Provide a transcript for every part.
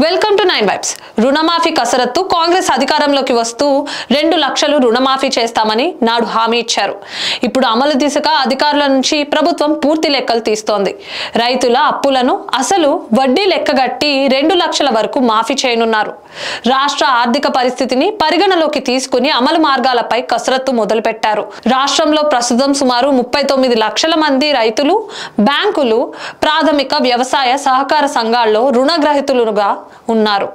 Welcome to 9 vibes. రుణమాఫీ కసరత్తు కాంగ్రెస్ అధికారంలోకి వస్తూ 2 లక్షలు రుణమాఫీ చేస్తామని నాడు హామీ ఇచ్చారు. ఇప్పుడు అమలు దిశగా అధికారుల నుంచి ప్రభుత్వం పూర్తి లెక్కలు తీస్తోంది. రైతుల అప్పులను అసలు వడ్డీ లెక్కగట్టి 2 లక్షల వరకు మాఫీ చేయనున్నారు. రాష్ట్ర ఆర్థిక పరిస్థితిని పరిగణలోకి తీసుకుని అమలు మార్గాలపై కసరత్తు మొదలుపెట్టారు. రాష్ట్రంలో ప్రస్తుతం సుమారు 39 లక్షల మంది రైతులు, బ్యాంకులు, ప్రాథమిక వ్యవసాయ సహకార సంఘాల్లో రుణగ్రహీతులుగా ఉన్నారు.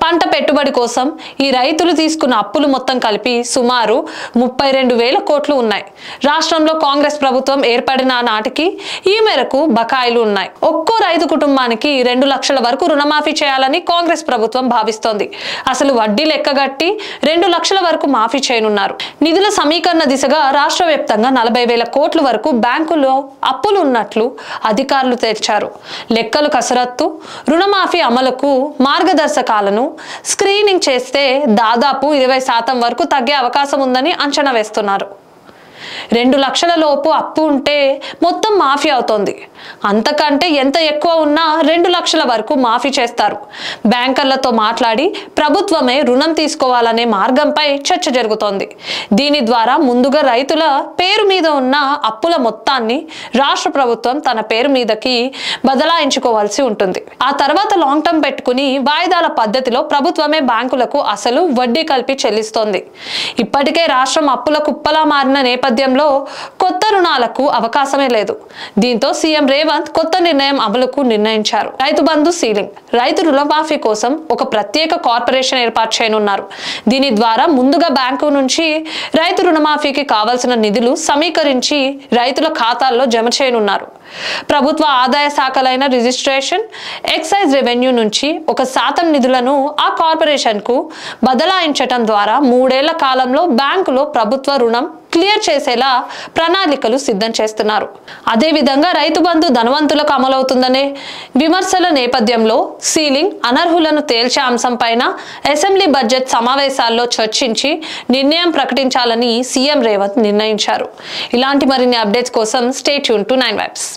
పంట పెట్టుబడి కోసం ఈ రైతులు తీసుకున్న అప్పులు మొత్తం కలిపి సుమారు 32,000 కోట్లు ఉన్నాయి. రాష్ట్రంలో కాంగ్రెస్ ప్రభుత్వం ఏర్పడిన నాటికి ఈ మేరకు బకాయిలు ఉన్నాయి. ఒక్కో రైతు కుటుంబానికి 2 లక్షల వరకు రుణమాఫీ చేయాలని కాంగ్రెస్ ప్రభుత్వం భావిస్తోంది. అసలు వడ్డీ లెక్కగట్టి 2 లక్షల వరకు మాఫీ చేయనున్నారు. నిధుల సమీకరణ దిశగా రాష్ట్ర వ్యాప్తంగా 40,000 కోట్ల వరకు బ్యాంకుల్లో అప్పులు ఉన్నట్లు అధికారులు తేల్చారు. లెక్కలు కసరత్తు, రుణమాఫీ అమలుకు మార్గదర్శకాలను స్క్రీనింగ్ చేస్తే దాదాపు 20% వరకు తగ్గే అవకాశం ఉందని అంచనా వేస్తున్నారు. 2 లక్షల లోపు అప్పు ఉంటే మొత్తం మాఫీ అవుతోంది. అంతకంటే ఎంత ఎక్కువ ఉన్నా 2 లక్షల వరకు మాఫీ చేస్తారు. బ్యాంకర్లతో మాట్లాడి ప్రభుత్వమే రుణం తీసుకోవాలనే మార్గంపై చర్చ జరుగుతోంది. దీని ద్వారా ముందుగా రైతుల పేరు మీద ఉన్న అప్పుల మొత్తాన్ని రాష్ట్ర ప్రభుత్వం తన పేరు మీదకి బదలాయించుకోవాల్సి ఉంటుంది. ఆ తర్వాత లాంగ్ టర్మ్ పెట్టుకుని వాయిదాల పద్ధతిలో ప్రభుత్వమే బ్యాంకులకు అసలు వడ్డీ కలిపి చెల్లిస్తోంది. ఇప్పటికే రాష్ట్రం అప్పుల కుప్పలా మారిన నేపథ్యంలో కొత్త రుణాలకు అవకాశమే లేదు. దీంతో సీఎం రేవంత్ కొత్త నిర్ణయం అమలుకు నిర్ణయించారు. రైతు బంధు సీలింగ్, రైతు రుణమాఫీ కోసం ఒక ప్రత్యేక కార్పొరేషన్ ఏర్పాటు చేయనున్నారు. దీని ద్వారా ముందుగా బ్యాంకు నుంచి రైతు రుణమాఫీకి కావాల్సిన నిధులు సమీకరించి రైతుల ఖాతాల్లో జమ చేయనున్నారు. ప్రభుత్వ ఆదాయ శాఖలైన రిజిస్ట్రేషన్, ఎక్సైజ్ రెవెన్యూ నుంచి 1% నిధులను ఆ కార్పొరేషన్ కు బదలాయించటం ద్వారా 3 ఏళ్ల కాలంలో బ్యాంకులో ప్రభుత్వ రుణం క్లియర్ చేసేలా ప్రణాళికలు సిద్ధం చేస్తున్నారు. అదేవిధంగా రైతు బంధు ధనవంతులకు అమలవుతుందనే విమర్శల నేపథ్యంలో సీలింగ్, అనర్హులను తేల్చే అంశంపైన అసెంబ్లీ బడ్జెట్ సమావేశాల్లో చర్చించి నిర్ణయం ప్రకటించాలని సీఎం రేవంత్ నిర్ణయించారు. ఇలాంటి మరిన్ని అప్డేట్స్ కోసం స్టే ట్యూన్ టు 9 వైబ్స్.